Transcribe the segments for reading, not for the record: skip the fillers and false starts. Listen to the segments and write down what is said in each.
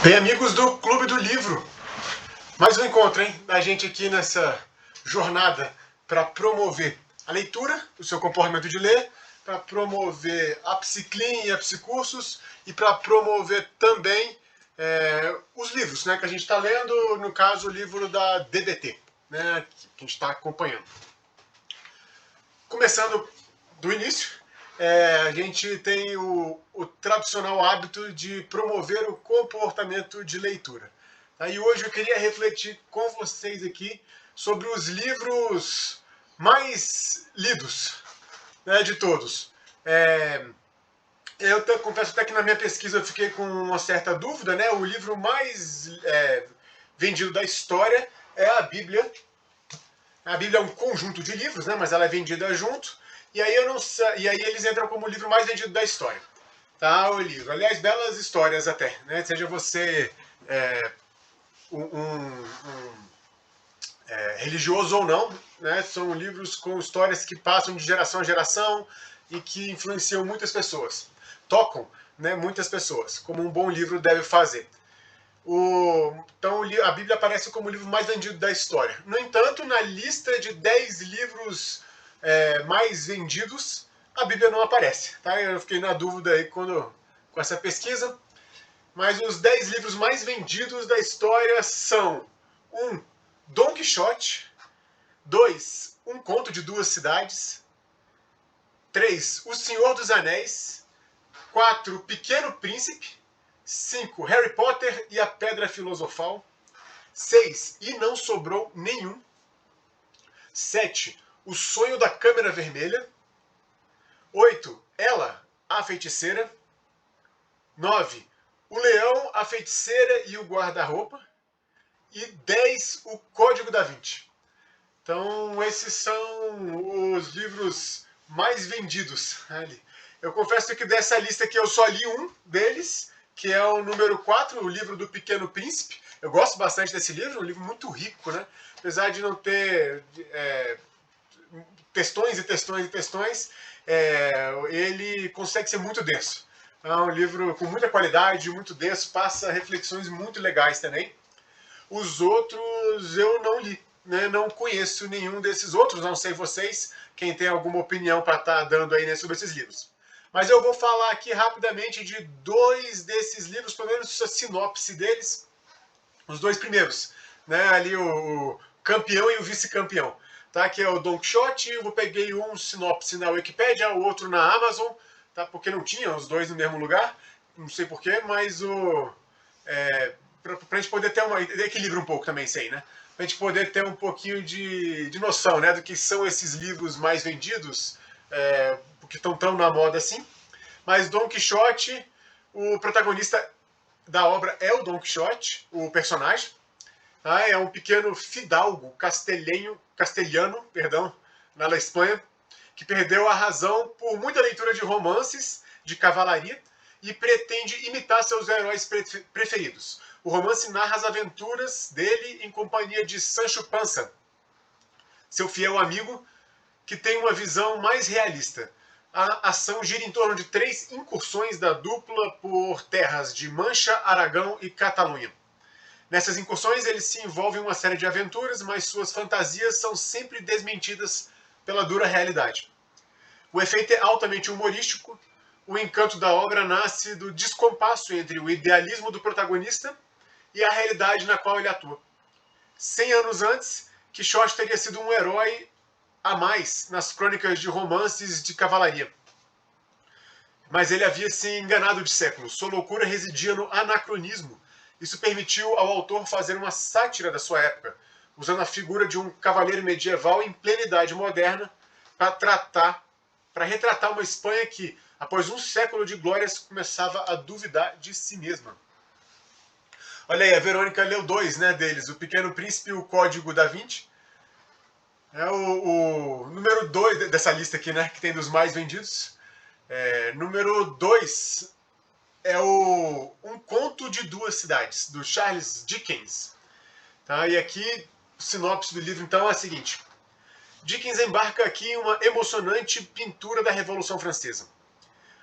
Bem, amigos do Clube do Livro, mais um encontro, hein? Da gente aqui nessa jornada para promover a leitura, o seu comportamento de ler, para promover a Psiclean e a Psicursos e para promover também os livros, né, que a gente está lendo, no caso o livro da DBT, né, que a gente está acompanhando. Começando do início, a gente tem o tradicional hábito de promover o comportamento de leitura. E hoje eu queria refletir com vocês aqui sobre os livros mais lidos, né, de todos. Eu confesso até que na minha pesquisa eu fiquei com uma certa dúvida, né? O livro mais vendido da história é a Bíblia. A Bíblia é um conjunto de livros, né? Mas ela é vendida junto. E aí, e aí eles entram como o livro mais vendido da história. Tá, o livro. Aliás, belas histórias até, né? Seja você religioso ou não, né? São livros com histórias que passam de geração a geração e que influenciam muitas pessoas. Tocam, né, muitas pessoas, como um bom livro deve fazer. Então a Bíblia aparece como o livro mais vendido da história. No entanto, na lista de 10 livros mais vendidos, a Bíblia não aparece. Tá? Eu fiquei na dúvida aí com essa pesquisa. Mas os 10 livros mais vendidos da história são: 1. Dom Quixote. 2. Um Conto de Duas Cidades. 3. O Senhor dos Anéis. 4. Pequeno Príncipe. 5. Harry Potter e a Pedra Filosofal. 6. E Não Sobrou Nenhum. 7. O Sonho da Câmara Vermelha. 8. Ela, a Feiticeira. 9. O Leão, a Feiticeira e o Guarda-Roupa. E 10. O Código da Vinci. Então, esses são os livros mais vendidos ali. Eu confesso que dessa lista aqui eu só li um deles, que é o número 4, o livro do Pequeno Príncipe. Eu gosto bastante desse livro, um livro muito rico, né? Apesar de não ter textões e textões e textões, ele consegue ser muito denso. É um livro com muita qualidade, muito denso, passa reflexões muito legais também. Os outros eu não li, né? Não conheço nenhum desses outros, não sei vocês, quem tem alguma opinião para estar dando aí, né, sobre esses livros. Mas eu vou falar aqui rapidamente de 2 desses livros, pelo menos a sinopse deles. Os 2 primeiros, né? Ali o campeão e o vice-campeão. Tá? Que é o Don Quixote. Eu peguei um sinopse na Wikipédia, o outro na Amazon, tá? Porque não tinha os 2 no mesmo lugar. Não sei porquê, mas pra gente poder ter equilíbrio um pouco também isso aí, né? Pra gente poder ter um pouquinho de noção, né, do que são esses livros mais vendidos, porque estão tão na moda assim. Mas Don Quixote, o protagonista da obra é o Don Quixote, o personagem. Tá? É um pequeno fidalgo castelhano, na Espanha, que perdeu a razão por muita leitura de romances de cavalaria e pretende imitar seus heróis preferidos. O romance narra as aventuras dele em companhia de Sancho Panza, seu fiel amigo, que tem uma visão mais realista. A ação gira em torno de 3 incursões da dupla por terras de Mancha, Aragão e Catalunha. Nessas incursões eles se envolvem em uma série de aventuras, mas suas fantasias são sempre desmentidas pela dura realidade. O efeito é altamente humorístico. O encanto da obra nasce do descompasso entre o idealismo do protagonista e a realidade na qual ele atua. 100 anos antes, Quixote teria sido um herói a mais nas crônicas de romances de cavalaria. Mas ele havia se enganado de século. Sua loucura residia no anacronismo. Isso permitiu ao autor fazer uma sátira da sua época, usando a figura de um cavaleiro medieval em plena idade moderna para retratar uma Espanha que, após um século de glórias, começava a duvidar de si mesma. Olha aí, a Verônica leu 2, né, deles, O Pequeno Príncipe e o Código da Vinci. É o número 2 dessa lista aqui, né, que tem dos mais vendidos. Número 2 é Um Conto de Duas Cidades, do Charles Dickens. Tá? E aqui, o sinopse do livro, então, é a seguinte. Dickens embarca aqui em uma emocionante pintura da Revolução Francesa.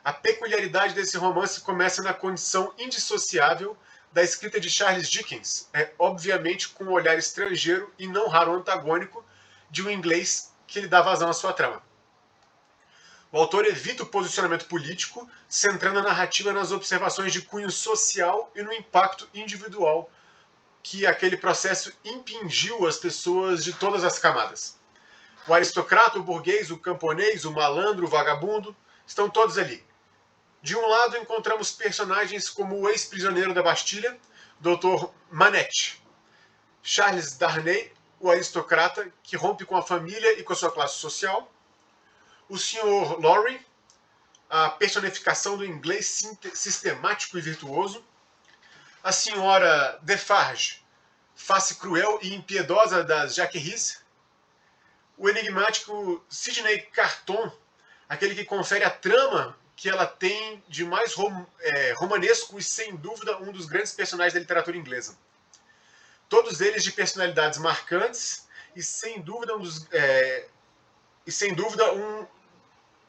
A peculiaridade desse romance começa na condição indissociável da escrita de Charles Dickens é, obviamente, com um olhar estrangeiro e não raro antagônico de um inglês que lhe dá vazão à sua trama. O autor evita o posicionamento político, centrando a narrativa nas observações de cunho social e no impacto individual que aquele processo impingiu às pessoas de todas as camadas. O aristocrata, o burguês, o camponês, o malandro, o vagabundo, estão todos ali. De um lado encontramos personagens como o ex-prisioneiro da Bastilha, Dr. Manette, Charles Darnay, o aristocrata que rompe com a família e com a sua classe social, o Sr. Lorry, a personificação do inglês sistemático e virtuoso, a Sra. Defarge, face cruel e impiedosa das Jacqueries, o enigmático Sidney Carton, aquele que confere a trama que ela tem de mais romanesco e, sem dúvida, um dos grandes personagens da literatura inglesa. Todos eles de personalidades marcantes e, sem dúvida, um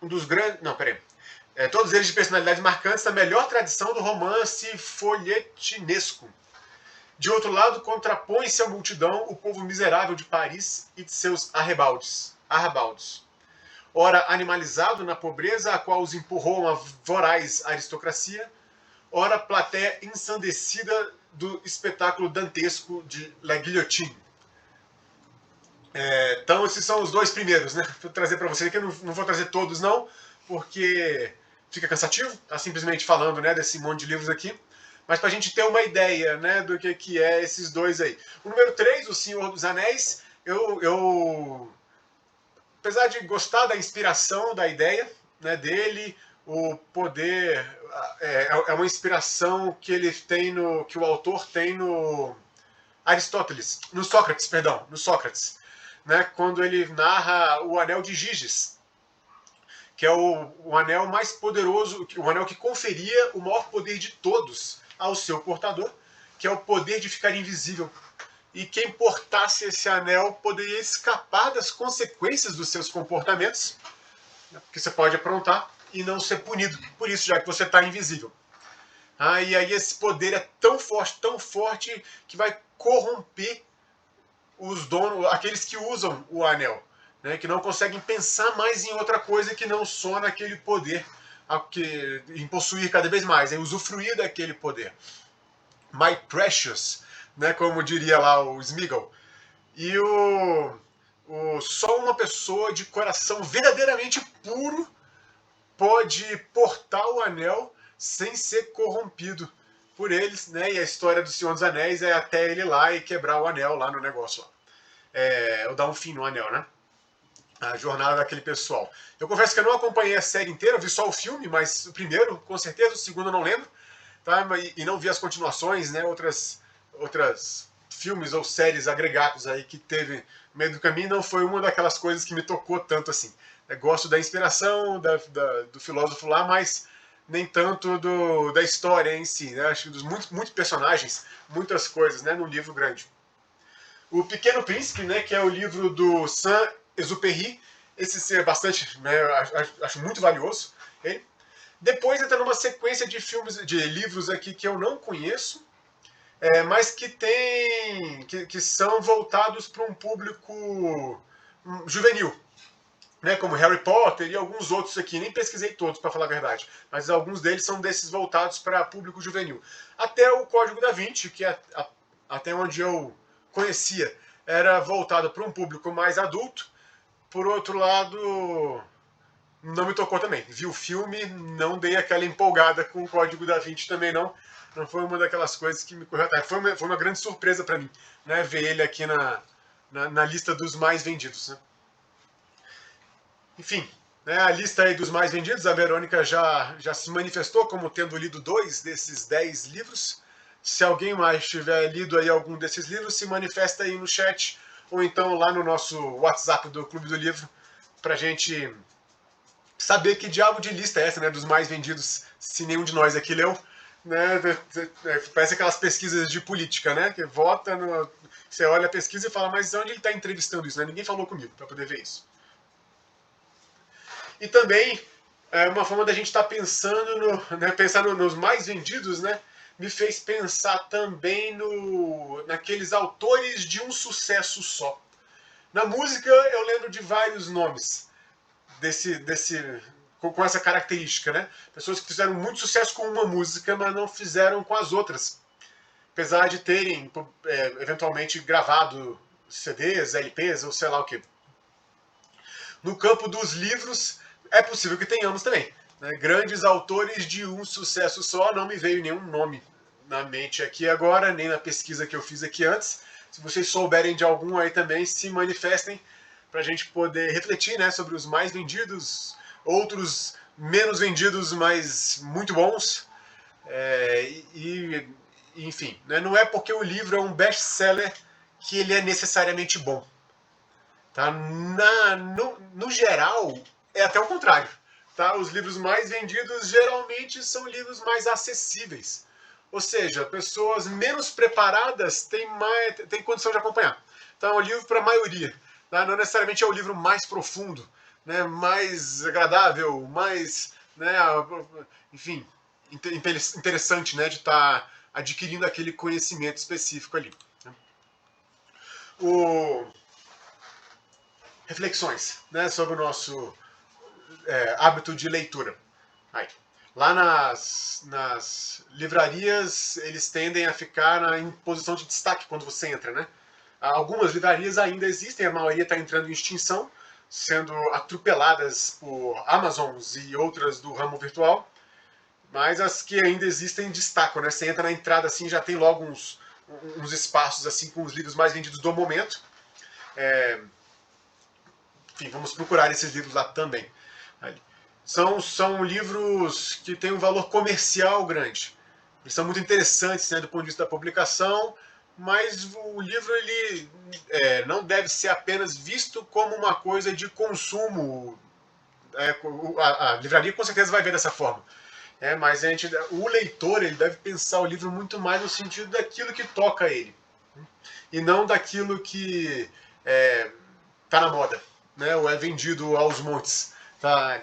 dos grandes... Não, peraí. Todos eles de personalidades marcantes da melhor tradição do romance folhetinesco. De outro lado, contrapõe-se à multidão o povo miserável de Paris e de seus arrabaldes. Ora animalizado na pobreza a qual os empurrou uma voraz aristocracia, ora plateia ensandecida do espetáculo dantesco de La Guillotine. Então esses são os dois primeiros, né? Vou trazer para vocês aqui, eu não vou trazer todos não, porque fica cansativo, tá simplesmente falando, né, desse monte de livros aqui. Mas para a gente ter uma ideia, né, do que é esses dois aí. O número 3, O Senhor dos Anéis, eu apesar de gostar da inspiração, da ideia, né, dele, o poder é uma inspiração que ele tem que o autor tem no Sócrates, né, quando ele narra o Anel de Giges, que é o anel mais poderoso, o anel que conferia o maior poder de todos ao seu portador, que é o poder de ficar invisível. E quem portasse esse anel poderia escapar das consequências dos seus comportamentos, porque você pode aprontar e não ser punido por isso, já que você está invisível. E aí esse poder é tão forte, que vai corromper os donos, aqueles que usam o anel, né, que não conseguem pensar mais em outra coisa que não só naquele poder, em possuir cada vez mais, em usufruir daquele poder. My precious, né, como diria lá o Smeagol. E só uma pessoa de coração verdadeiramente puro pode portar o anel sem ser corrompido por eles, né? E a história do Senhor dos Anéis é até ele ir lá e quebrar o anel lá no negócio. Ou dar um fim no anel, né? A jornada daquele pessoal. Eu confesso que eu não acompanhei a série inteira, eu vi só o filme, mas o primeiro, com certeza, o segundo eu não lembro. Tá? E não vi as continuações, né? Outras filmes ou séries agregados aí que teve no meio do caminho, não foi uma daquelas coisas que me tocou tanto assim. Eu gosto da inspiração do filósofo lá, mas nem tanto da história em si, né? Acho que dos muitos personagens, muitas coisas, né? Num livro grande. O Pequeno Príncipe, né? Que é o livro do Saint-Exupéry, esse é bastante, né? Acho muito valioso. Ele. Depois entra numa sequência de livros aqui que eu não conheço, mas que são voltados para um público juvenil, né, como Harry Potter e alguns outros aqui. Nem pesquisei todos, para falar a verdade, mas alguns deles são desses voltados para público juvenil. Até o Código da Vinci, que até onde eu conhecia, era voltado para um público mais adulto. Por outro lado, não me tocou também. Vi o filme, não dei aquela empolgada com o Código da Vinci também não. Não foi uma daquelas coisas que me correu atrás. Foi uma grande surpresa para mim, né, ver ele aqui na lista dos mais vendidos. Né? Enfim, né, a lista aí dos mais vendidos, a Verônica já se manifestou como tendo lido 2 desses 10 livros. Se alguém mais tiver lido aí algum desses livros, se manifesta aí no chat, ou então lá no nosso WhatsApp do Clube do Livro, pra gente saber que diabo de lista é essa, né, dos mais vendidos, se nenhum de nós aqui leu. Né, parece aquelas pesquisas de política, né, que vota você olha a pesquisa e fala, mas onde ele está entrevistando isso? Né? Ninguém falou comigo para poder ver isso. E também uma forma da gente estar pensando pensar nos mais vendidos, né, me fez pensar também naqueles autores de um sucesso só. Na música eu lembro de vários nomes com essa característica, né? Pessoas que fizeram muito sucesso com uma música, mas não fizeram com as outras. Apesar de terem eventualmente gravado CDs, LPs ou sei lá o que. No campo dos livros, é possível que tenhamos também, né? Grandes autores de um sucesso só, não me veio nenhum nome na mente aqui agora, nem na pesquisa que eu fiz aqui antes. Se vocês souberem de algum aí também, se manifestem para a gente poder refletir, né, sobre os mais vendidos, outros menos vendidos, mas muito bons. Enfim, né, não é porque o livro é um best-seller que ele é necessariamente bom. Tá? No geral, é até o contrário. Tá? Os livros mais vendidos geralmente são livros mais acessíveis. Ou seja, pessoas menos preparadas têm condição de acompanhar. Então é um livro para a maioria. Tá? Não necessariamente é o livro mais profundo, né? Mais agradável, mais, né, enfim, interessante, né, de estar adquirindo aquele conhecimento específico ali. Reflexões, né, sobre o nosso hábito de leitura. Aí. Lá nas livrarias, eles tendem a ficar em posição de destaque quando você entra, né? Algumas livrarias ainda existem, a maioria está entrando em extinção, sendo atropeladas por Amazons e outras do ramo virtual, mas as que ainda existem destacam, né? Você entra na entrada assim, já tem logo uns espaços assim com os livros mais vendidos do momento. Enfim, vamos procurar esses livros lá também. São livros que têm um valor comercial grande. Eles são muito interessantes, né, do ponto de vista da publicação, mas o livro ele não deve ser apenas visto como uma coisa de consumo. A livraria com certeza vai ver dessa forma. Mas o leitor ele deve pensar o livro muito mais no sentido daquilo que toca ele. E não daquilo que está na moda, né, ou é vendido aos montes. Tá?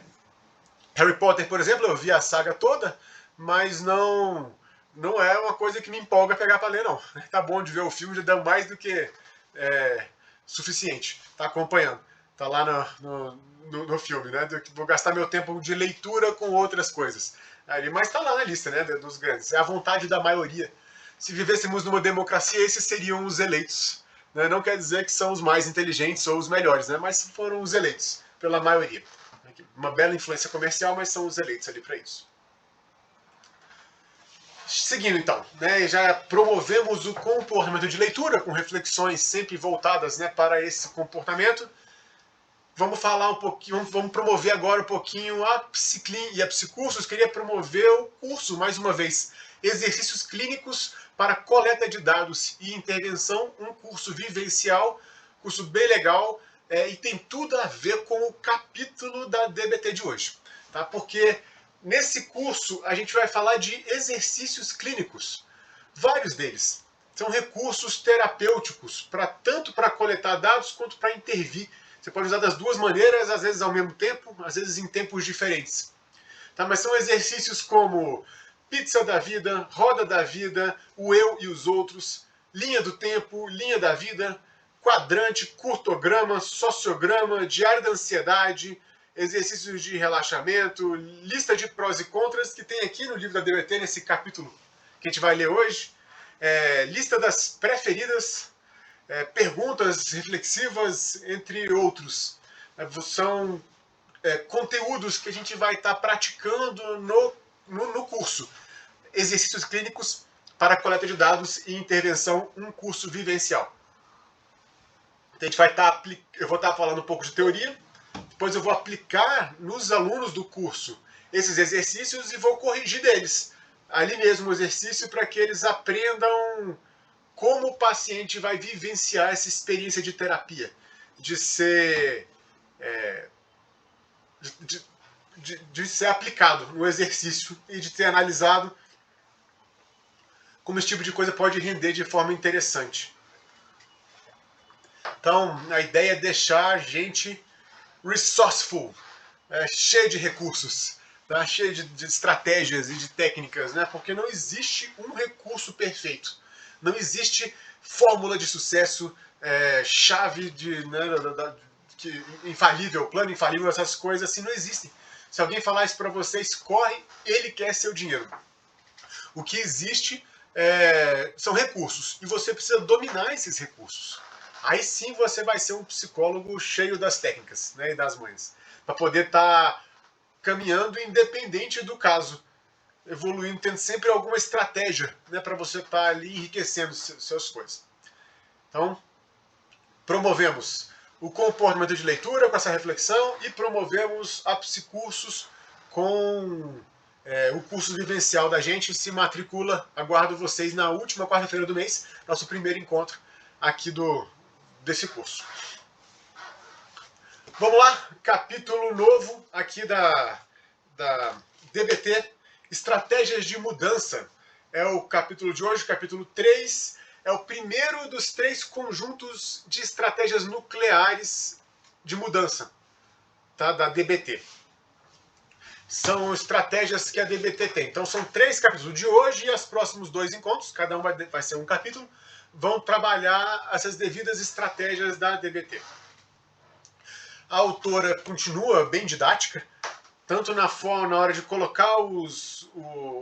Harry Potter, por exemplo, eu vi a saga toda, mas não é uma coisa que me empolga pegar para ler, não. Tá bom de ver o filme, já dá mais do que suficiente. Tá acompanhando. Tá lá no filme, né? Vou gastar meu tempo de leitura com outras coisas. Mas tá lá na lista, né, dos grandes. É a vontade da maioria. Se vivêssemos numa democracia, esses seriam os eleitos. Né? Não quer dizer que são os mais inteligentes ou os melhores, né? Mas foram os eleitos pela maioria. Uma bela influência comercial, mas são os eleitos ali para isso. Seguindo então, né, já promovemos o comportamento de leitura, com reflexões sempre voltadas, né, para esse comportamento. Vamos falar um pouquinho, vamos promover agora um pouquinho a Psiclin e a Psicursos. Queria promover o curso, mais uma vez, Exercícios Clínicos para Coleta de Dados e Intervenção, um curso vivencial, curso bem legal, e tem tudo a ver com o capítulo da DBT de hoje. Tá? Porque nesse curso a gente vai falar de exercícios clínicos. Vários deles são recursos terapêuticos, tanto para coletar dados quanto para intervir. Você pode usar das duas maneiras, às vezes ao mesmo tempo, às vezes em tempos diferentes. Tá? Mas são exercícios como pizza da vida, roda da vida, o eu e os outros, linha do tempo, linha da vida, quadrante, curtograma, sociograma, diário da ansiedade, exercícios de relaxamento, lista de prós e contras, que tem aqui no livro da DBT, nesse capítulo que a gente vai ler hoje, lista das preferidas, perguntas reflexivas, entre outros. São conteúdos que a gente vai estar praticando no curso. Exercícios clínicos para coleta de dados e intervenção, um curso vivencial. Então, eu vou estar falando um pouco de teoria, depois eu vou aplicar nos alunos do curso esses exercícios e vou corrigir deles. Ali mesmo o exercício para que eles aprendam como o paciente vai vivenciar essa experiência de terapia, de ser de ser aplicado no exercício e de ter analisado como esse tipo de coisa pode render de forma interessante. Então, a ideia é deixar a gente resourceful, cheio de recursos, tá? Cheio de estratégias e de técnicas, né? Porque não existe um recurso perfeito. Não existe fórmula de sucesso, chave né, infalível, plano infalível, essas coisas assim não existem. Se alguém falar isso para vocês, corre, ele quer seu dinheiro. O que existe são recursos, e você precisa dominar esses recursos. Aí sim você vai ser um psicólogo cheio das técnicas, né, e das manhas, para poder estar caminhando independente do caso, evoluindo, tendo sempre alguma estratégia, né, para você estar ali enriquecendo suas coisas. Então, promovemos o comportamento de leitura com essa reflexão e promovemos a Psicursos com o curso vivencial da gente. Se matricula, aguardo vocês na última quarta-feira do mês, nosso primeiro encontro aqui desse curso. Vamos lá, capítulo novo aqui da DBT, Estratégias de Mudança. É o capítulo de hoje, capítulo 3. É o primeiro dos 3 conjuntos de estratégias nucleares de mudança, tá? Da DBT. São estratégias que a DBT tem. Então são 3 capítulos. O de hoje e os próximos 2 encontros, cada um vai ser um capítulo, vão trabalhar essas devidas estratégias da DBT. A autora continua bem didática, tanto na hora de colocar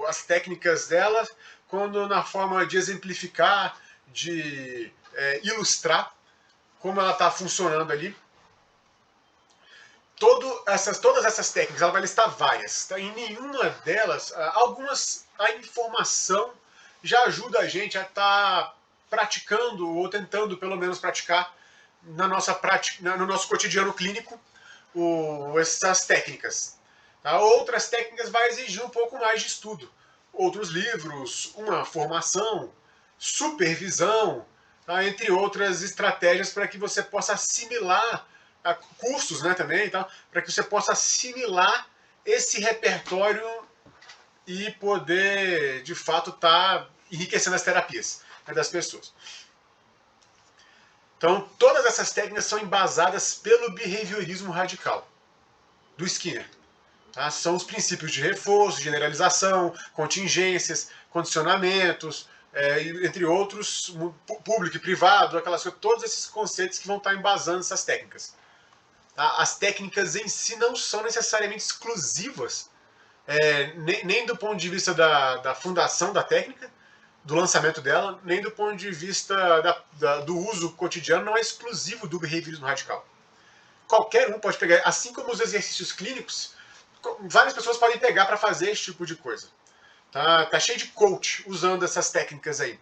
as técnicas dela, quanto na forma de exemplificar, de ilustrar como ela está funcionando ali. Todas essas técnicas, ela vai listar várias. Tá? Em nenhuma delas, algumas, a informação já ajuda a gente a estar praticando, ou tentando pelo menos praticar, no nosso cotidiano clínico, essas técnicas. Tá? Outras técnicas vai exigir um pouco mais de estudo. Outros livros, uma formação, supervisão, tá? Entre outras estratégias para que você possa assimilar, cursos, né, também, tá? Para que você possa assimilar esse repertório e poder, de fato, estar enriquecendo as terapias, né, das pessoas. Então, todas essas técnicas são embasadas pelo behaviorismo radical do Skinner. Tá? São os princípios de reforço, generalização, contingências, condicionamentos, entre outros, público e privado, aquelas coisas, todos esses conceitos que vão estar embasando essas técnicas. Tá? As técnicas em si não são necessariamente exclusivas, nem do ponto de vista da fundação da técnica, do lançamento dela, nem do ponto de vista do uso cotidiano, não é exclusivo do behaviorismo radical. Qualquer um pode pegar, assim como os exercícios clínicos, várias pessoas podem pegar para fazer esse tipo de coisa. Tá cheio de coach usando essas técnicas aí.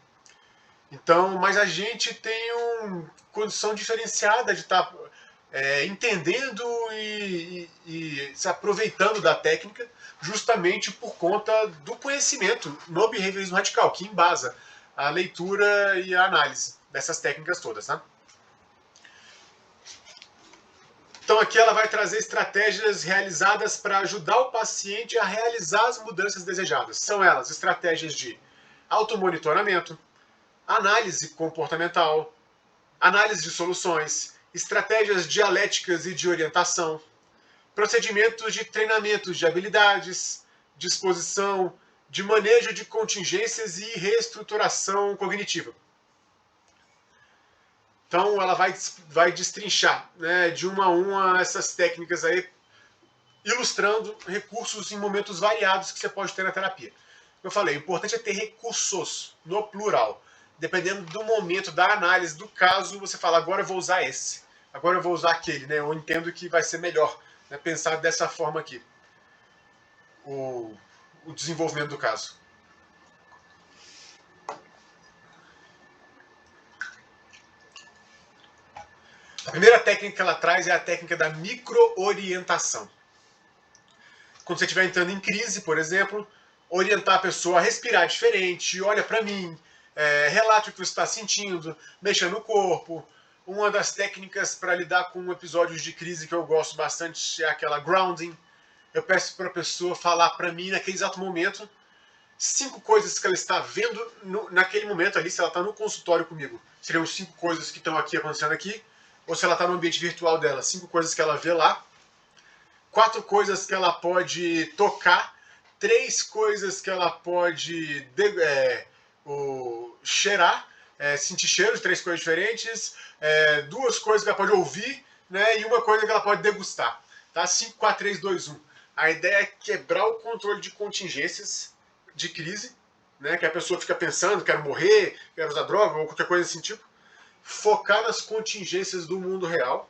Então, mas a gente tem uma condição diferenciada de estar entendendo e se aproveitando da técnica, justamente por conta do conhecimento no behaviorismo radical, que embasa a leitura e a análise dessas técnicas todas. Tá? Então aqui ela vai trazer estratégias realizadas para ajudar o paciente a realizar as mudanças desejadas. São elas estratégias de automonitoramento, análise comportamental, análise de soluções, estratégias dialéticas e de orientação, procedimentos de treinamento de habilidades, disposição, de manejo de contingências e reestruturação cognitiva. Então ela vai destrinchar, né, de uma a uma essas técnicas aí, ilustrando recursos em momentos variados que você pode ter na terapia. Como eu falei, o importante é ter recursos, no plural. Dependendo do momento, da análise, do caso, você fala, agora eu vou usar esse, agora eu vou usar aquele, né? Eu entendo que vai ser melhor, né, pensar dessa forma aqui, o desenvolvimento do caso. A primeira técnica que ela traz é a técnica da micro-orientação. Quando você estiver entrando em crise, por exemplo, orientar a pessoa a respirar diferente, olha para mim, relate o que você está sentindo, mexa no corpo. Uma das técnicas para lidar com episódios de crise que eu gosto bastante é aquela grounding. Eu peço para a pessoa falar para mim, naquele exato momento, 5 coisas que ela está vendo naquele momento ali, se ela está no consultório comigo. Seriam 5 coisas que estão aqui acontecendo aqui, ou se ela está no ambiente virtual dela, 5 coisas que ela vê lá, 4 coisas que ela pode tocar, 3 coisas que ela pode cheirar, sentir cheiro de 3 coisas diferentes, 2 coisas que ela pode ouvir, né, e 1 coisa que ela pode degustar. Tá? 5, 4, 3, 2, 1. A ideia é quebrar o controle de contingências de crise, né, que a pessoa fica pensando, quero morrer, quero usar droga, ou qualquer coisa desse tipo. Focar nas contingências do mundo real.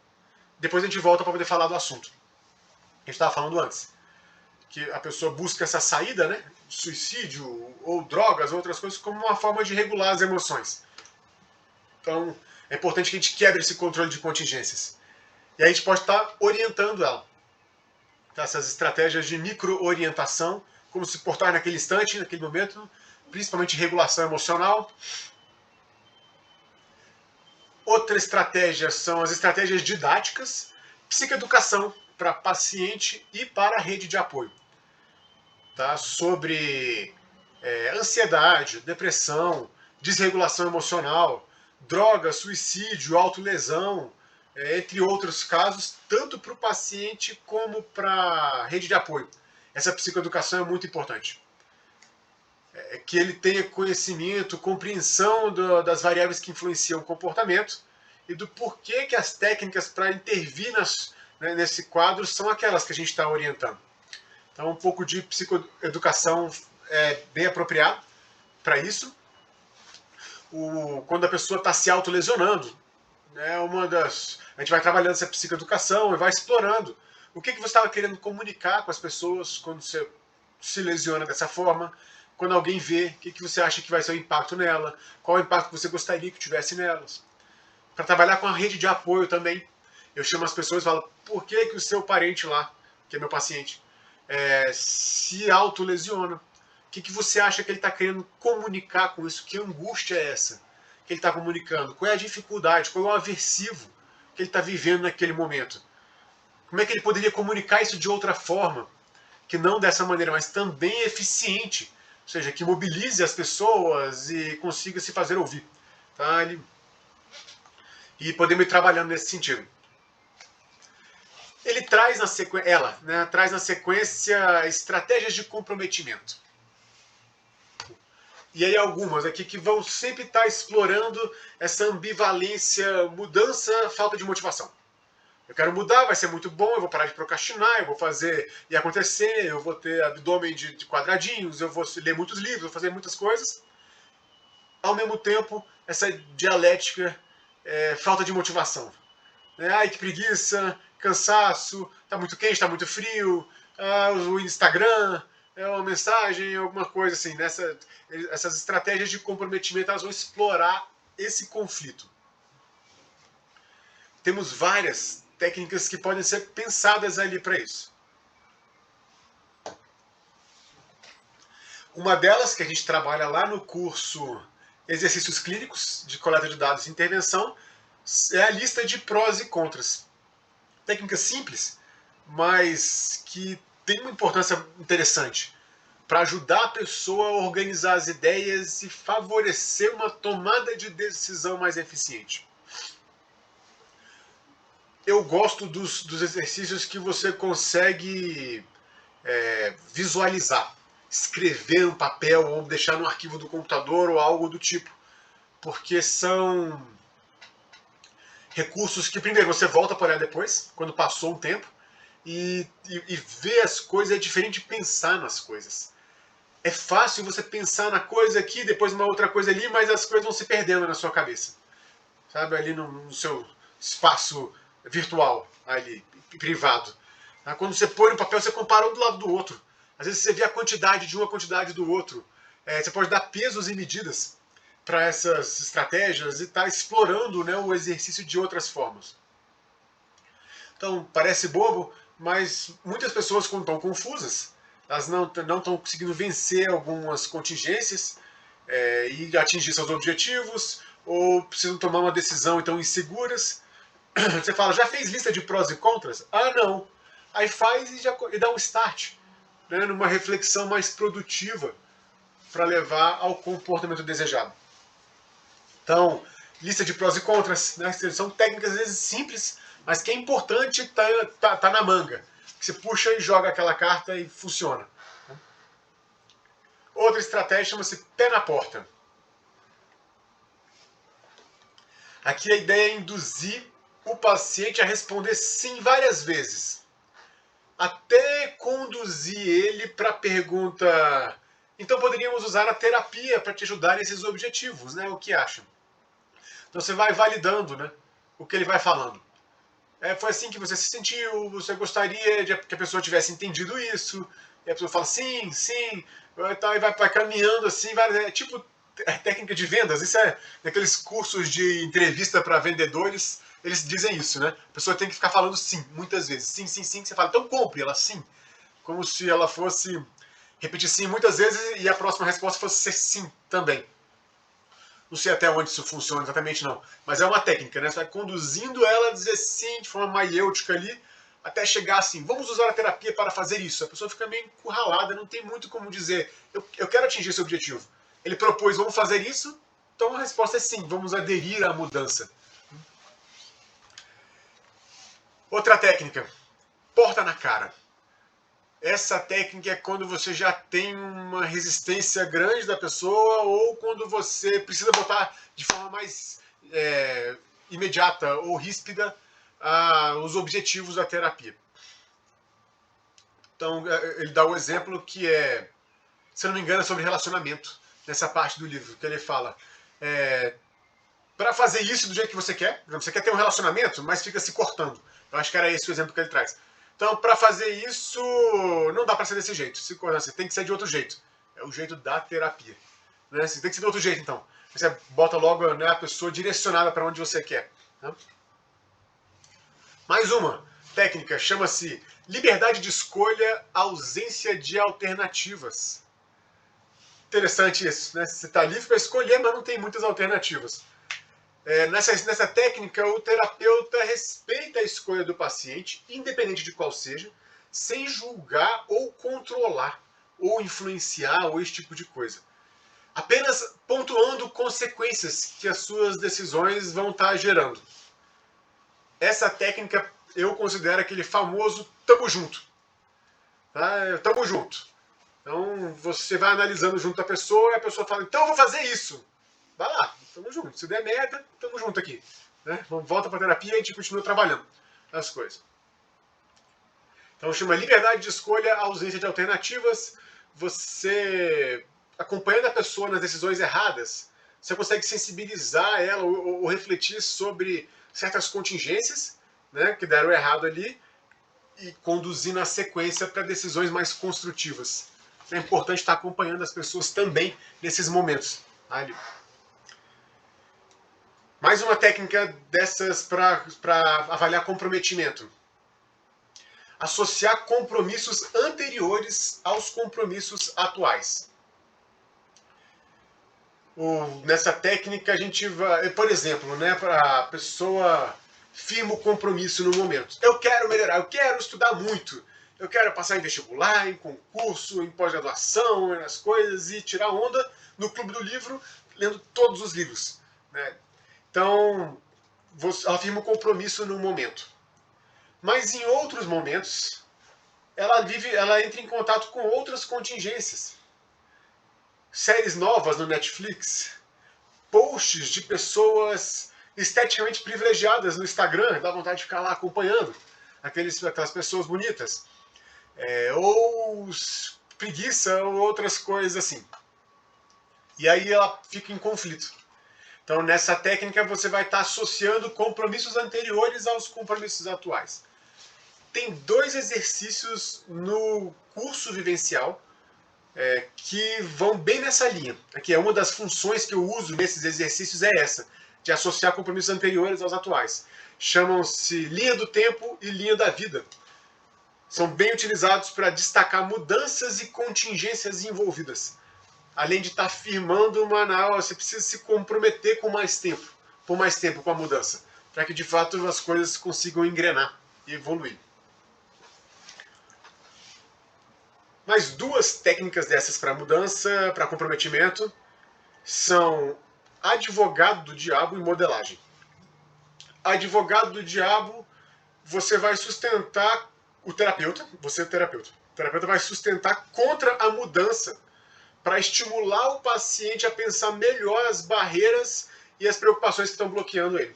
Depois a gente volta para poder falar do assunto que a gente estava falando antes. Que a pessoa busca essa saída, né, suicídio, ou drogas, ou outras coisas, como uma forma de regular as emoções. Então, é importante que a gente quebre esse controle de contingências. E aí a gente pode estar orientando ela. Essas estratégias de micro-orientação, como se portar naquele instante, naquele momento, principalmente regulação emocional. Outra estratégia são as estratégias didáticas, psicoeducação para paciente e para a rede de apoio. Tá? Sobre ansiedade, depressão, desregulação emocional, droga, suicídio, autolesão, entre outros casos, tanto para o paciente como para a rede de apoio. Essa psicoeducação é muito importante. Que ele tenha conhecimento, compreensão das variáveis que influenciam o comportamento e do porquê que as técnicas para intervir nesse quadro são aquelas que a gente está orientando. Então, um pouco de psicoeducação é bem apropriado para isso. Quando a pessoa está se autolesionando, né, a gente vai trabalhando essa psicoeducação e vai explorando o que você estava querendo comunicar com as pessoas quando você se lesiona dessa forma. Quando alguém vê, o que você acha que vai ser o impacto nela, qual o impacto que você gostaria que tivesse nelas. Para trabalhar com a rede de apoio também, eu chamo as pessoas e falo, por que o seu parente lá, que é meu paciente, se autolesiona? O que você acha que ele está querendo comunicar com isso? Que angústia é essa que ele está comunicando? Qual é a dificuldade? Qual é o aversivo que ele está vivendo naquele momento? Como é que ele poderia comunicar isso de outra forma? Que não dessa maneira, mas também eficiente. Ou seja, que mobilize as pessoas e consiga se fazer ouvir. Tá? E podemos ir trabalhando nesse sentido. Ele traz na sequência, traz na sequência estratégias de comprometimento. E aí algumas aqui que vão sempre estar explorando essa ambivalência, mudança, falta de motivação. Eu quero mudar, vai ser muito bom, eu vou parar de procrastinar, eu vou fazer e acontecer, eu vou ter abdômen de quadradinhos, eu vou ler muitos livros, vou fazer muitas coisas. Ao mesmo tempo, essa dialética, falta de motivação. Ai, que preguiça, cansaço, tá muito quente, tá muito frio, o Instagram, uma mensagem, alguma coisa assim. Essas estratégias de comprometimento, elas vão explorar esse conflito. Temos várias técnicas que podem ser pensadas ali para isso. Uma delas, que a gente trabalha lá no curso Exercícios Clínicos de Coleta de Dados e Intervenção, é a lista de prós e contras. Técnica simples, mas que tem uma importância interessante para ajudar a pessoa a organizar as ideias e favorecer uma tomada de decisão mais eficiente. Eu gosto dos exercícios que você consegue visualizar, escrever no papel ou deixar no arquivo do computador ou algo do tipo, porque são recursos que, primeiro, você volta para olhar depois, quando passou um tempo, e ver as coisas é diferente de pensar nas coisas. É fácil você pensar na coisa aqui, depois uma outra coisa ali, mas as coisas vão se perdendo na sua cabeça. Sabe, ali no seu espaço virtual, ali, privado. Quando você põe no papel, você compara um do lado do outro. Às vezes você vê a quantidade de um, a quantidade do outro. Você pode dar pesos e medidas para essas estratégias e estar explorando, né, o exercício de outras formas. Então, parece bobo, mas muitas pessoas, quando estão confusas, elas não estão conseguindo vencer algumas contingências e atingir seus objetivos, ou precisam tomar uma decisão, então, inseguras. Você fala, já fez lista de prós e contras? Ah, não. Aí faz e dá um start, né, numa reflexão mais produtiva para levar ao comportamento desejado. Então, lista de prós e contras, né, são técnicas às vezes simples, mas que é importante tá na manga. que você puxa e joga aquela carta e funciona. Outra estratégia chama-se pé na porta. Aqui a ideia é induzir o paciente a responder sim várias vezes, até conduzir ele para a pergunta: então poderíamos usar a terapia para te ajudar nesses objetivos, né? O que acham? Então você vai validando, né, o que ele vai falando. Foi assim que você se sentiu, você gostaria de que a pessoa tivesse entendido isso, e a pessoa fala sim, sim, e vai caminhando assim, tipo técnica de vendas, isso é daqueles cursos de entrevista para vendedores, eles dizem isso, né? A pessoa tem que ficar falando sim, muitas vezes, sim, sim, sim, você fala, então compre, ela sim, como se ela fosse repetir sim muitas vezes e a próxima resposta fosse ser sim também. Não sei até onde isso funciona exatamente não, mas é uma técnica, né? Você vai conduzindo ela a dizer sim de forma maiêutica ali, até chegar assim, vamos usar a terapia para fazer isso. A pessoa fica meio encurralada, não tem muito como dizer, eu quero atingir esse objetivo. Ele propôs, vamos fazer isso, então a resposta é sim, vamos aderir à mudança. Outra técnica, porta na cara. Essa técnica é quando você já tem uma resistência grande da pessoa ou quando você precisa botar de forma mais imediata ou ríspida os objetivos da terapia. Então, ele dá o exemplo que é, se não me engano, é sobre relacionamento, nessa parte do livro, que ele fala, para fazer isso do jeito que você quer ter um relacionamento, mas fica se cortando. Eu acho que era esse o exemplo que ele traz. Então, para fazer isso, não dá para ser desse jeito. Você tem que ser de outro jeito. É o jeito da terapia. Né? Você tem que ser de outro jeito, então. Você bota logo, né, a pessoa direcionada para onde você quer. Né? Mais uma técnica, chama-se liberdade de escolha, ausência de alternativas. Interessante isso, né? Você está livre para escolher, mas não tem muitas alternativas. Nessa técnica, o terapeuta respeita a escolha do paciente, independente de qual seja, sem julgar ou controlar, ou influenciar, ou esse tipo de coisa. Apenas pontuando consequências que as suas decisões vão estar gerando. Essa técnica eu considero aquele famoso tamo junto. Tá? Tamo junto. Então você vai analisando junto a pessoa e a pessoa fala, então eu vou fazer isso. Vai lá, tamo junto. Se der merda, tamo junto aqui. Né? Volta pra terapia e a gente continua trabalhando as coisas. Então chama liberdade de escolha, ausência de alternativas. Você, acompanhando a pessoa nas decisões erradas, você consegue sensibilizar ela ou refletir sobre certas contingências, né, que deram errado ali e conduzindo a sequência para decisões mais construtivas. É importante estar acompanhando as pessoas também nesses momentos. Mais uma técnica dessas para avaliar comprometimento. Associar compromissos anteriores aos compromissos atuais. Nessa técnica a gente vai, por exemplo, né, para a pessoa firma o compromisso no momento. Eu quero melhorar, eu quero estudar muito, eu quero passar em vestibular, em concurso, em pós-graduação, nas coisas e tirar onda no clube do livro, lendo todos os livros. Né? Então, ela firma o compromisso no momento. Mas em outros momentos, ela entra em contato com outras contingências. Séries novas no Netflix, posts de pessoas esteticamente privilegiadas no Instagram, dá vontade de ficar lá acompanhando aquelas pessoas bonitas. Ou preguiça ou outras coisas assim. E aí ela fica em conflito. Então nessa técnica você vai estar associando compromissos anteriores aos compromissos atuais. Tem 2 exercícios no curso vivencial que vão bem nessa linha. Aqui é uma das funções que eu uso nesses exercícios é essa, de associar compromissos anteriores aos atuais. Chamam-se linha do tempo e linha da vida. São bem utilizados para destacar mudanças e contingências envolvidas. Além de estar firmando uma análise, você precisa se comprometer com mais tempo, por mais tempo com a mudança, para que de fato as coisas consigam engrenar e evoluir. Mais 2 técnicas dessas para mudança, para comprometimento, são advogado do diabo e modelagem. Advogado do diabo, você vai sustentar o terapeuta, você é o terapeuta vai sustentar contra a mudança para estimular o paciente a pensar melhor as barreiras e as preocupações que estão bloqueando ele.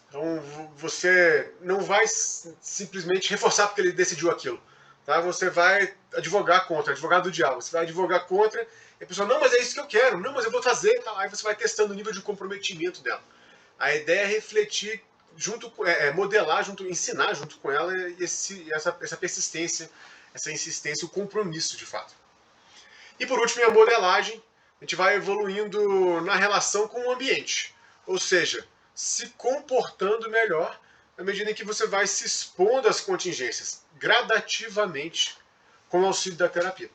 Então você não vai simplesmente reforçar porque ele decidiu aquilo. Tá? Você vai advogar contra, advogado do diabo. Você vai advogar contra e a pessoa, não, mas é isso que eu quero, não, mas eu vou fazer. Tá? Aí você vai testando o nível de comprometimento dela. A ideia é refletir, modelar, ensinar junto com ela essa persistência, essa insistência, o compromisso de fato. E por último, a modelagem, a gente vai evoluindo na relação com o ambiente. Ou seja, se comportando melhor à medida em que você vai se expondo às contingências, gradativamente, com o auxílio da terapia.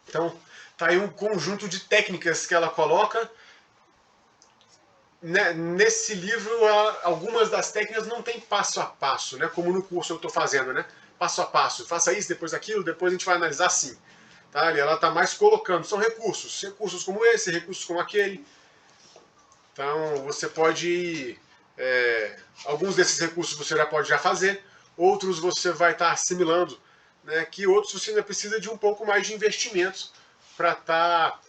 Então, tá aí um conjunto de técnicas que ela coloca. Nesse livro, algumas das técnicas não tem passo a passo, né? Como no curso eu estou fazendo, né? Passo a passo, faça isso, depois aquilo, depois a gente vai analisar assim. Tá? Ela está mais colocando, são recursos como esse, recursos como aquele. Então você pode, alguns desses recursos você já pode fazer, outros você vai estar assimilando, né? Que outros você ainda precisa de um pouco mais de investimento para estar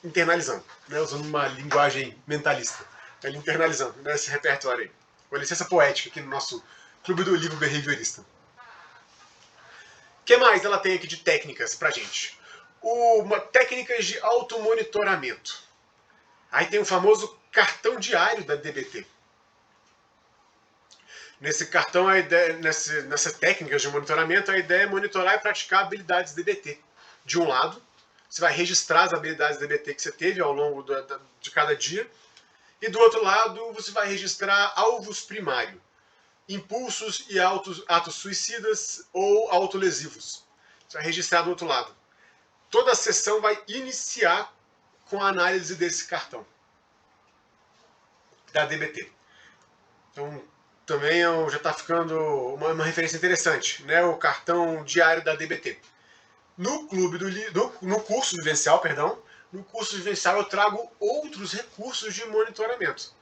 internalizando, né? Usando uma linguagem mentalista. Ele internalizando, né, esse repertório aí. Com licença poética aqui no nosso Clube do Livro Behaviorista. O que mais ela tem aqui de técnicas pra gente? Técnicas de automonitoramento. Aí tem o famoso cartão diário da DBT. Nesse cartão, nessas técnicas de monitoramento, a ideia é monitorar e praticar habilidades DBT. De um lado, você vai registrar as habilidades DBT que você teve ao longo de cada dia. E do outro lado, você vai registrar alvos primários, impulsos e atos suicidas ou autolesivos. Você vai registrar do outro lado. Toda a sessão vai iniciar com a análise desse cartão da DBT. Então, também já está ficando uma referência interessante, né? O cartão diário da DBT. No curso vivencial, no curso vivencial eu trago outros recursos de monitoramento.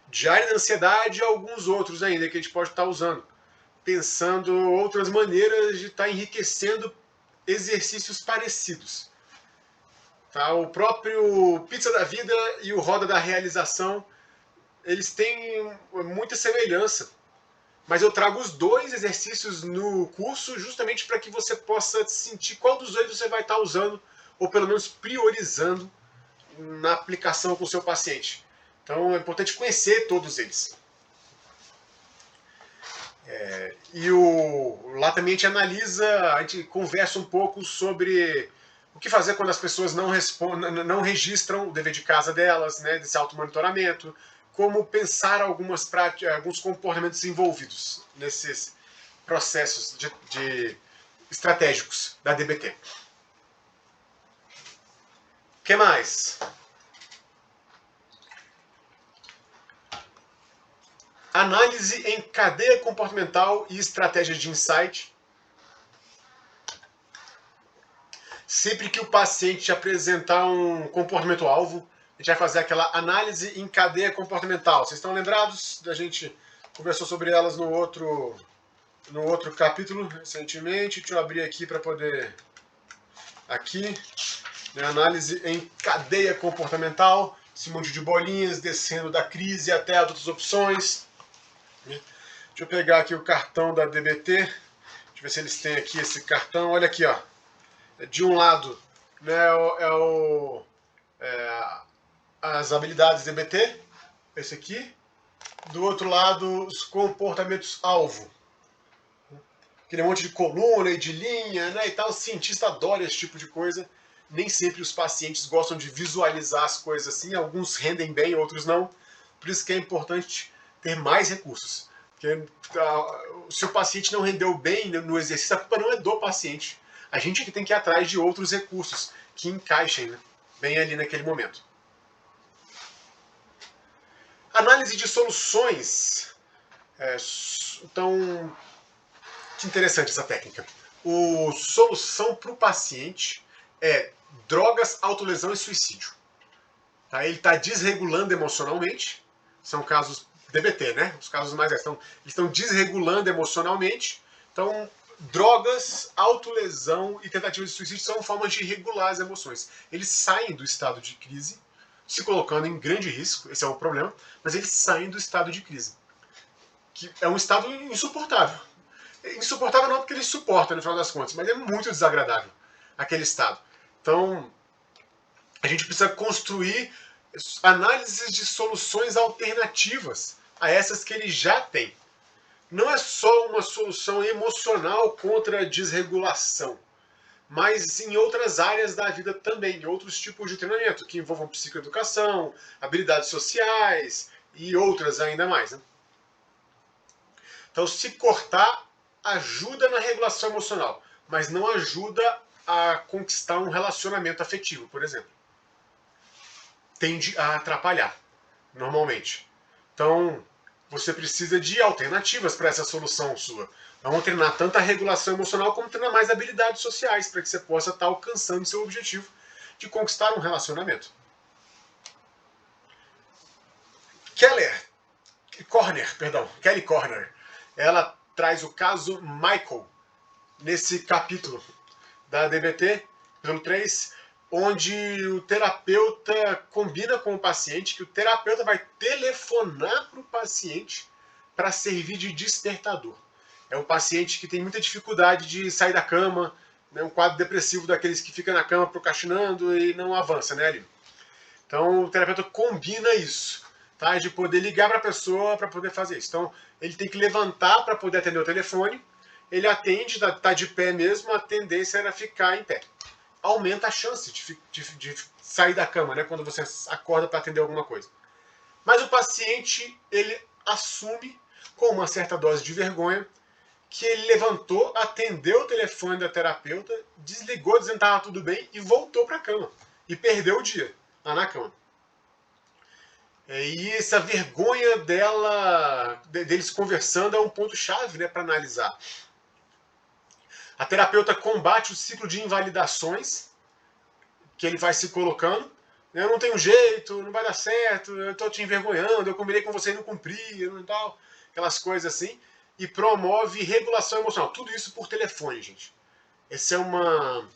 Diário da ansiedade e alguns outros ainda que a gente pode estar usando. Pensando outras maneiras de estar enriquecendo exercícios parecidos. Tá? O próprio Pizza da Vida e o Roda da Realização, eles têm muita semelhança. Mas eu trago os dois exercícios no curso justamente para que você possa sentir qual dos dois você vai estar usando, ou pelo menos priorizando na aplicação com o seu paciente. Então é importante conhecer todos eles. Lá também a gente analisa, a gente conversa um pouco sobre o que fazer quando as pessoas não registram o dever de casa delas, né, desse automonitoramento, como pensar alguns comportamentos envolvidos nesses processos de estratégicos da DBT. O que mais? Análise em cadeia comportamental e estratégia de insight. Sempre que o paciente apresentar um comportamento-alvo, a gente vai fazer aquela análise em cadeia comportamental. Vocês estão lembrados? A gente conversou sobre elas no outro capítulo recentemente. Deixa eu abrir aqui para poder... Aqui, né, análise em cadeia comportamental. Esse monte de bolinhas descendo da crise até as outras opções. Deixa eu pegar aqui o cartão da DBT. Deixa eu ver se eles têm aqui esse cartão. Olha aqui, ó. De um lado, né, as habilidades DBT, esse aqui. Do outro lado, os comportamentos-alvo. Aquele monte de coluna e de linha, né, e tal. O cientista adora esse tipo de coisa. Nem sempre os pacientes gostam de visualizar as coisas assim. Alguns rendem bem, outros não. Por isso que é importante ter mais recursos. Porque se o paciente não rendeu bem no exercício, a culpa não é do paciente. A gente que tem que ir atrás de outros recursos que encaixem, né, bem ali naquele momento. Análise de soluções. Então, que interessante essa técnica. Solução para o paciente é drogas, autolesão e suicídio. Tá? Ele está desregulando emocionalmente. São casos DBT, né? Os casos mais graves. Então, eles estão desregulando emocionalmente. Então, drogas, autolesão e tentativas de suicídio são formas de regular as emoções. Eles saem do estado de crise, se colocando em grande risco, esse é o problema, mas eles saem do estado de crise, que é um estado insuportável. Insuportável não porque eles suportam, no final das contas, mas é muito desagradável aquele estado. Então, a gente precisa construir análises de soluções alternativas a essas que ele já tem. Não é só uma solução emocional contra a desregulação, mas em outras áreas da vida também, em outros tipos de treinamento, que envolvam psicoeducação, habilidades sociais e outras ainda mais. Né? Então, se cortar ajuda na regulação emocional, mas não ajuda a conquistar um relacionamento afetivo, por exemplo. Tende a atrapalhar, normalmente. Então, você precisa de alternativas para essa solução sua. Não treinar tanto a regulação emocional, como treinar mais habilidades sociais, para que você possa estar alcançando seu objetivo de conquistar um relacionamento. Kelly Corner, ela traz o caso Michael nesse capítulo da DBT, capítulo 3, onde o terapeuta combina com o paciente que o terapeuta vai telefonar para o paciente para servir de despertador. É um paciente que tem muita dificuldade de sair da cama, né, um quadro depressivo daqueles que fica na cama procrastinando e não avança, né, ali. Então o terapeuta combina isso, tá, de poder ligar para a pessoa para poder fazer isso. Então ele tem que levantar para poder atender o telefone, ele atende, tá de pé mesmo, a tendência era ficar em pé. Aumenta a chance de sair da cama, né, quando você acorda para atender alguma coisa. Mas o paciente, ele assume, com uma certa dose de vergonha, que ele levantou, atendeu o telefone da terapeuta, desligou, dizendo que estava tudo bem e voltou para a cama. E perdeu o dia lá na cama. E essa vergonha deles conversando é um ponto-chave, né, para analisar. A terapeuta combate o ciclo de invalidações que ele vai se colocando. Eu não tenho jeito, não vai dar certo, eu estou te envergonhando, eu combinei com você e não cumpri, e tal, aquelas coisas assim. E promove regulação emocional. Tudo isso por telefone, gente. Essa é uma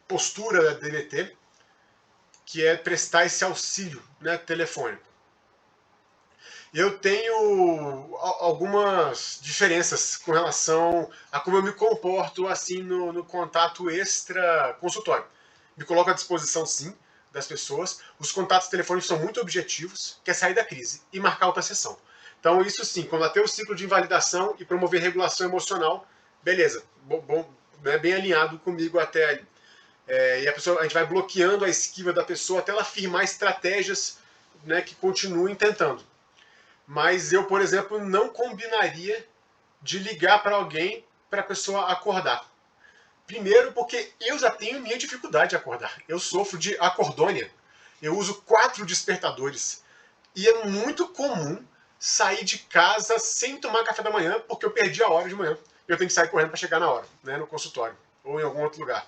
postura da DBT, que é prestar esse auxílio, né, telefônico. Eu tenho algumas diferenças com relação a como eu me comporto assim no contato extra-consultório. Me coloco à disposição, sim, das pessoas. Os contatos telefônicos são muito objetivos, que é sair da crise e marcar outra sessão. Então, isso sim, combater o ciclo de invalidação e promover regulação emocional, beleza, bom, né, bem alinhado comigo até aí. E a gente vai bloqueando a esquiva da pessoa até ela firmar estratégias, né, que continuem tentando. Mas eu, por exemplo, não combinaria de ligar para alguém para a pessoa acordar. Primeiro porque eu já tenho minha dificuldade de acordar. Eu sofro de acordônia. Eu uso 4 despertadores. E é muito comum sair de casa sem tomar café da manhã porque eu perdi a hora de manhã. Eu tenho que sair correndo para chegar na hora, né, no consultório ou em algum outro lugar.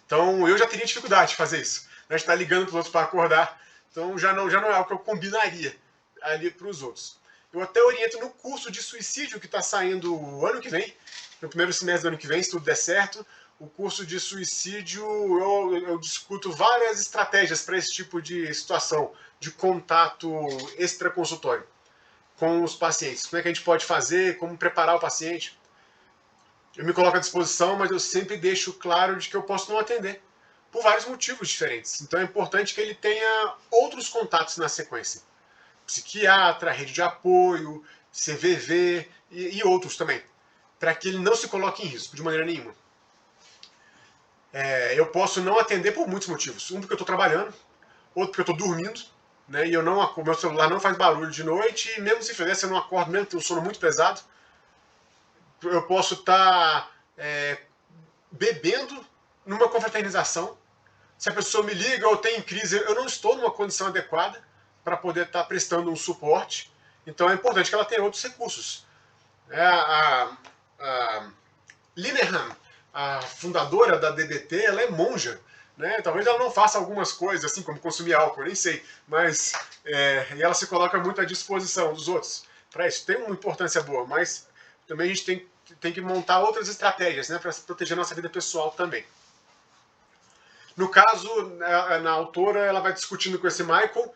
Então eu já teria dificuldade de fazer isso. Né, estar ligando para os outros para acordar. Então já não é algo que eu combinaria ali para os outros. Eu até oriento no curso de suicídio que está saindo o ano que vem, no primeiro semestre do ano que vem, se tudo der certo. O curso de suicídio, eu discuto várias estratégias para esse tipo de situação, de contato extraconsultório com os pacientes. Como é que a gente pode fazer, como preparar o paciente. Eu me coloco à disposição, mas eu sempre deixo claro de que eu posso não atender, por vários motivos diferentes. Então é importante que ele tenha outros contatos na sequência. Psiquiatra, rede de apoio, CVV e outros também, para que ele não se coloque em risco de maneira nenhuma. Eu posso não atender por muitos motivos. Um, porque eu estou trabalhando, outro, porque eu estou dormindo, né, e meu celular não faz barulho de noite, e mesmo se fizesse, eu não acordo mesmo, tenho um sono muito pesado. Eu posso estar bebendo numa confraternização. Se a pessoa me liga ou tem crise, eu não estou numa condição adequada para poder estar prestando um suporte. Então é importante que ela tenha outros recursos. A Linehan, a fundadora da DBT, ela é monja, né? Talvez ela não faça algumas coisas, assim como consumir álcool, nem sei, mas e ela se coloca muito à disposição dos outros. Para isso, tem uma importância boa, mas também a gente tem que montar outras estratégias, né, para proteger a nossa vida pessoal também. No caso, na autora, ela vai discutindo com esse Michael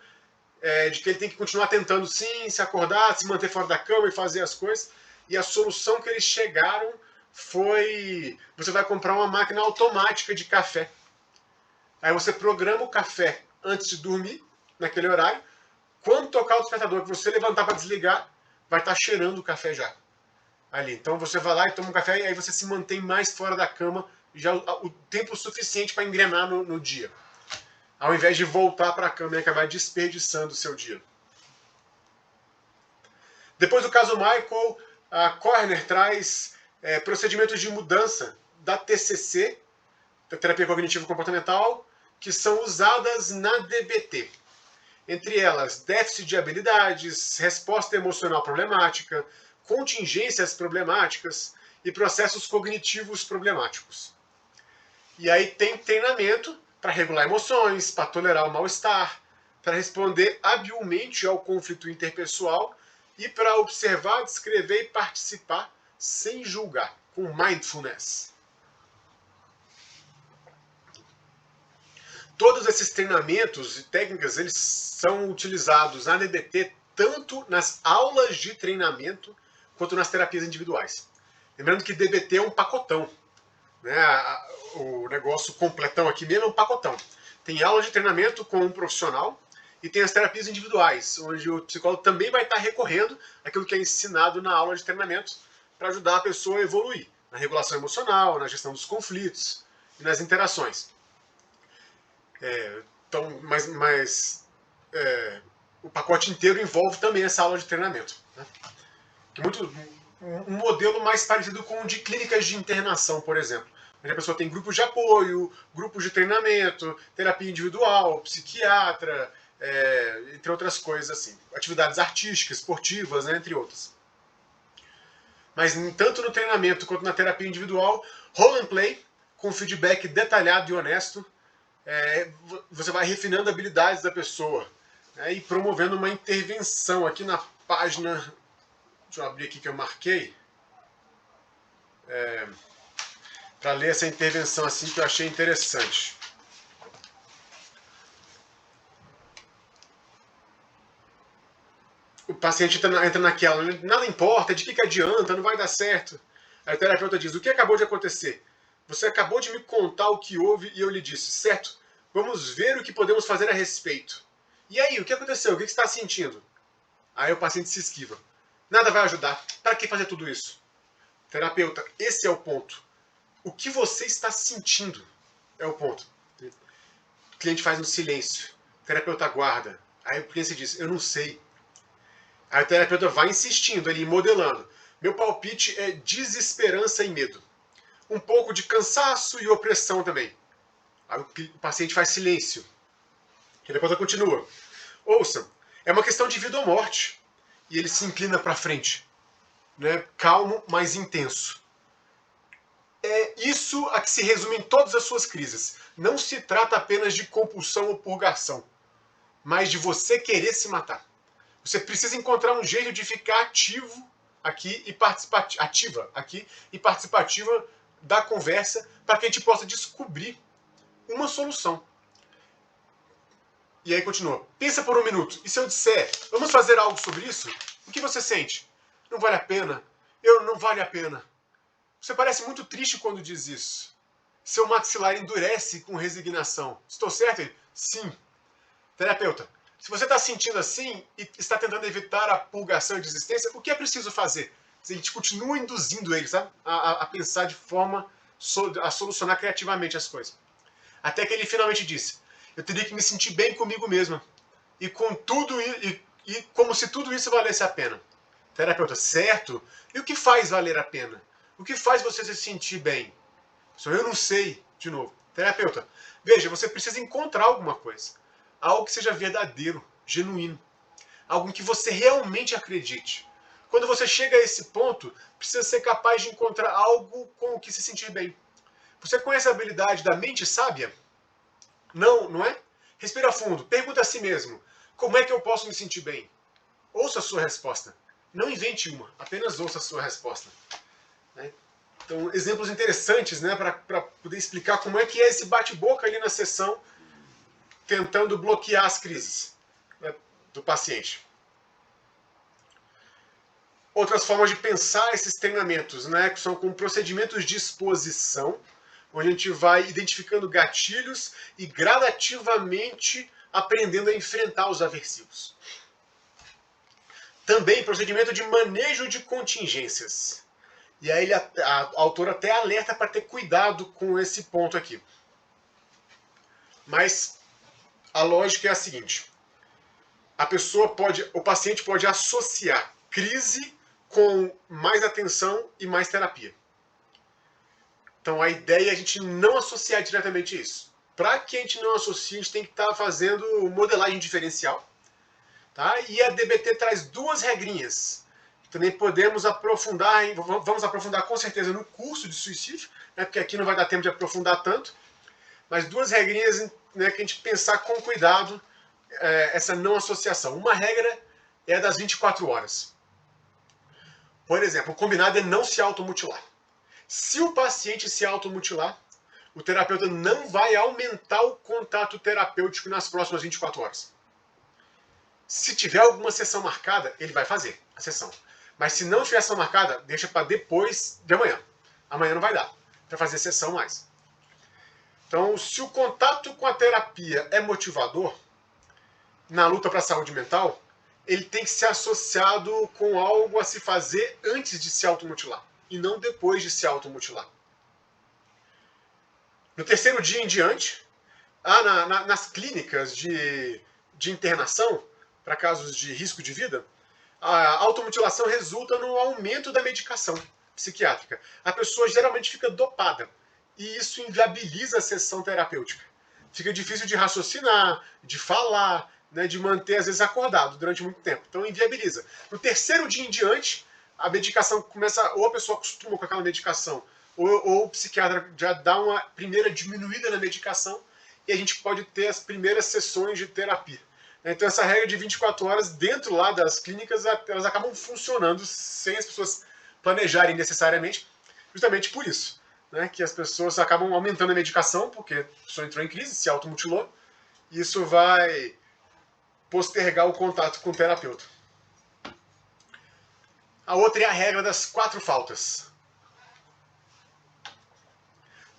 de que ele tem que continuar tentando sim, se acordar, se manter fora da cama e fazer as coisas. E a solução que eles chegaram foi: você vai comprar uma máquina automática de café. Aí você programa o café antes de dormir, naquele horário. Quando tocar o despertador, que você levantar para desligar, vai estar cheirando o café já ali. Então você vai lá e toma um café e aí você se mantém mais fora da cama já o tempo suficiente para engrenar no dia, ao invés de voltar para a cama e acabar desperdiçando o seu dia. Depois do caso Michael, a Corner traz procedimentos de mudança da TCC, da terapia cognitivo-comportamental, que são usadas na DBT. Entre elas, déficit de habilidades, resposta emocional problemática, contingências problemáticas e processos cognitivos problemáticos. E aí tem treinamento para regular emoções, para tolerar o mal-estar, para responder habilmente ao conflito interpessoal e para observar, descrever e participar sem julgar, com mindfulness. Todos esses treinamentos e técnicas, eles são utilizados na DBT tanto nas aulas de treinamento quanto nas terapias individuais. Lembrando que DBT é um pacotão, né? O negócio completão aqui mesmo é um pacotão. Tem aula de treinamento com um profissional e tem as terapias individuais, onde o psicólogo também vai estar recorrendo àquilo que é ensinado na aula de treinamento para ajudar a pessoa a evoluir na regulação emocional, na gestão dos conflitos e nas interações. Então, o pacote inteiro envolve também essa aula de treinamento, né? Que um modelo mais parecido com o de clínicas de internação, por exemplo, onde a pessoa tem grupos de apoio, grupos de treinamento, terapia individual, psiquiatra, entre outras coisas assim, atividades artísticas, esportivas, né, entre outras. Mas tanto no treinamento quanto na terapia individual, role and play, com feedback detalhado e honesto, você vai refinando habilidades da pessoa, né, e promovendo uma intervenção. Aqui na página, deixa eu abrir aqui que eu marquei, para ler essa intervenção assim que eu achei interessante. O paciente entra naquela, nada importa, de que adianta, não vai dar certo. Aí o terapeuta diz: o que acabou de acontecer? Você acabou de me contar o que houve e eu lhe disse, certo? Vamos ver o que podemos fazer a respeito. E aí, o que aconteceu? O que você está sentindo? Aí o paciente se esquiva. Nada vai ajudar. Para que fazer tudo isso? Terapeuta, esse é o ponto. O que você está sentindo é o ponto. O cliente faz um silêncio. O terapeuta aguarda. Aí o cliente diz: eu não sei. Aí o terapeuta vai insistindo, ele modelando. Meu palpite é desesperança e medo. Um pouco de cansaço e opressão também. Aí o paciente faz silêncio. O terapeuta continua. Ouça, é uma questão de vida ou morte. E ele se inclina para frente, né? Calmo, mas intenso. É isso a que se resume em todas as suas crises. Não se trata apenas de compulsão ou purgação, mas de você querer se matar. Você precisa encontrar um jeito de ficar ativo aqui e ativa aqui e participativa da conversa para que a gente possa descobrir uma solução. E aí continua. Pensa por um minuto. E se eu disser, vamos fazer algo sobre isso? O que você sente? Não vale a pena. Não vale a pena. Você parece muito triste quando diz isso. Seu maxilar endurece com resignação. Estou certo? Sim. Terapeuta, se você está sentindo assim e está tentando evitar a purgação e desistência, o que é preciso fazer? A gente continua induzindo ele, sabe? A pensar de forma a solucionar criativamente as coisas. Até que ele finalmente disse: eu teria que me sentir bem comigo mesma. E com tudo e como se tudo isso valesse a pena. Terapeuta, certo? E o que faz valer a pena? O que faz você se sentir bem? Eu não sei, de novo. Terapeuta, veja, você precisa encontrar alguma coisa. Algo que seja verdadeiro, genuíno. Algo em que você realmente acredite. Quando você chega a esse ponto, precisa ser capaz de encontrar algo com o que se sentir bem. Você conhece a habilidade da mente sábia? Não, não é? Respira fundo, pergunta a si mesmo, como é que eu posso me sentir bem? Ouça a sua resposta. Não invente uma, apenas ouça a sua resposta. Né? Então, exemplos interessantes, né, para poder explicar como é que é esse bate-boca ali na sessão, tentando bloquear as crises, né, do paciente. Outras formas de pensar esses treinamentos, né, que são com procedimentos de exposição, onde a gente vai identificando gatilhos e gradativamente aprendendo a enfrentar os aversivos. Também procedimento de manejo de contingências. E aí a autora até alerta para ter cuidado com esse ponto aqui. Mas a lógica é a seguinte: o paciente pode associar crise com mais atenção e mais terapia. Então a ideia é a gente não associar diretamente isso. Para que a gente não associe, a gente tem que estar fazendo modelagem diferencial. Tá? E a DBT traz duas regrinhas. Também podemos aprofundar, vamos aprofundar com certeza no curso de suicídio, né, porque aqui não vai dar tempo de aprofundar tanto. Mas duas regrinhas, né, que a gente pensar com cuidado essa não associação. Uma regra é a das 24 horas. Por exemplo, o combinado é não se automutilar. Se o paciente se automutilar, o terapeuta não vai aumentar o contato terapêutico nas próximas 24 horas. Se tiver alguma sessão marcada, ele vai fazer a sessão. Mas se não tiver sessão marcada, deixa para depois de amanhã. Amanhã não vai dar para fazer sessão mais. Então, se o contato com a terapia é motivador, na luta para a saúde mental, ele tem que ser associado com algo a se fazer antes de se automutilar, e não depois de se automutilar. No terceiro dia em diante, nas clínicas de internação, para casos de risco de vida, a automutilação resulta no aumento da medicação psiquiátrica. A pessoa geralmente fica dopada, e isso inviabiliza a sessão terapêutica. Fica difícil de raciocinar, de falar, né, de manter, às vezes, acordado durante muito tempo. Então, inviabiliza. No terceiro dia em diante, a medicação começa, ou a pessoa acostuma com aquela medicação, ou o psiquiatra já dá uma primeira diminuída na medicação, e a gente pode ter as primeiras sessões de terapia. Então, essa regra de 24 horas, dentro lá das clínicas, elas acabam funcionando sem as pessoas planejarem necessariamente, justamente por isso. Né, que as pessoas acabam aumentando a medicação, porque a pessoa entrou em crise, se automutilou, e isso vai postergar o contato com o terapeuta. A outra é a regra das 4 faltas.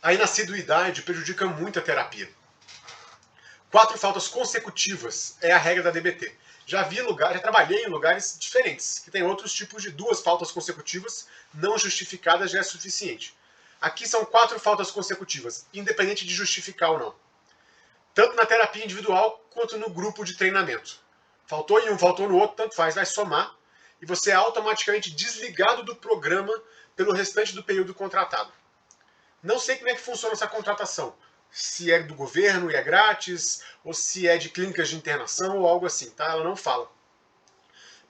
A inassiduidade prejudica muito a terapia. 4 faltas consecutivas é a regra da DBT. Já trabalhei em lugares diferentes, que tem outros tipos de 2 faltas consecutivas não justificadas já é suficiente. Aqui são 4 faltas consecutivas, independente de justificar ou não. Tanto na terapia individual, quanto no grupo de treinamento. Faltou em um, faltou no outro, tanto faz, vai somar, e você é automaticamente desligado do programa pelo restante do período contratado. Não sei como é que funciona essa contratação. Se é do governo e é grátis, ou se é de clínicas de internação, ou algo assim, tá? Ela não fala.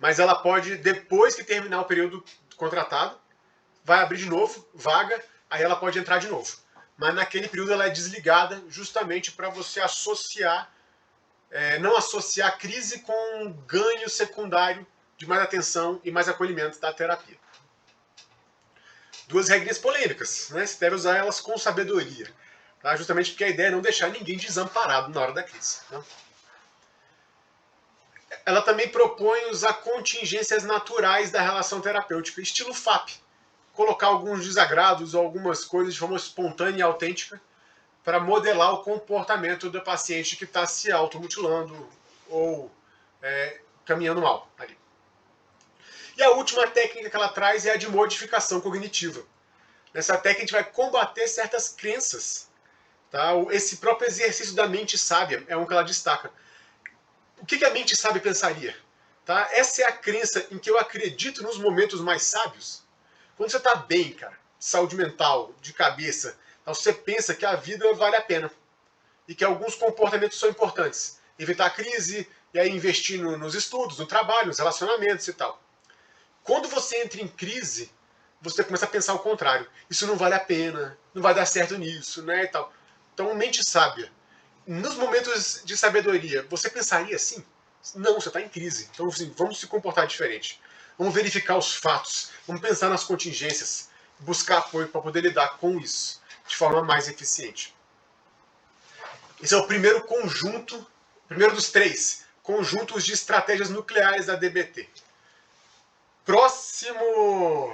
Mas ela pode, depois que terminar o período contratado, vai abrir de novo, vaga, aí ela pode entrar de novo. Mas naquele período ela é desligada justamente para você associar, não associar a crise com um ganho secundário de mais atenção e mais acolhimento da terapia. 2 regrinhas polêmicas, né? Você deve usar elas com sabedoria. Tá? Justamente porque a ideia é não deixar ninguém desamparado na hora da crise. Né? Ela também propõe usar contingências naturais da relação terapêutica, estilo FAP. Colocar alguns desagrados ou algumas coisas de forma espontânea e autêntica para modelar o comportamento do paciente que está se automutilando ou caminhando mal ali. E a última técnica que ela traz é a de modificação cognitiva. Nessa técnica a gente vai combater certas crenças. Tá? Esse próprio exercício da mente sábia é um que ela destaca. O que a mente sábia pensaria? Tá? Essa é a crença em que eu acredito nos momentos mais sábios. Quando você está bem, cara, de saúde mental, de cabeça, você pensa que a vida vale a pena. E que alguns comportamentos são importantes. Evitar a crise, e aí investir nos estudos, no trabalho, nos relacionamentos e tal. Quando você entra em crise, você começa a pensar o contrário. Isso não vale a pena, não vai dar certo nisso, né, e tal. Então, mente sábia. nos momentos de sabedoria, você pensaria assim? Não, você está em crise. Então, assim, vamos se comportar diferente. Vamos verificar os fatos. Vamos pensar nas contingências. Buscar apoio para poder lidar com isso de forma mais eficiente. Esse é o primeiro conjunto, primeiro dos 3 conjuntos de estratégias nucleares da DBT. Próximo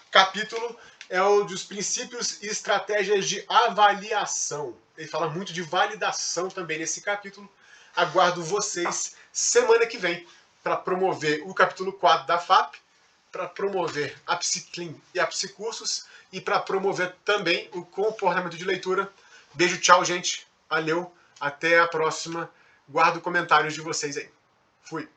capítulo é o dos princípios e estratégias de avaliação. Ele fala muito de validação também nesse capítulo. Aguardo vocês semana que vem para promover o capítulo 4 da FAP, para promover a Psiclean e a Psicursos e para promover também o comportamento de leitura. Beijo, tchau, gente. Valeu. Até a próxima. Guardo comentários de vocês aí. Fui.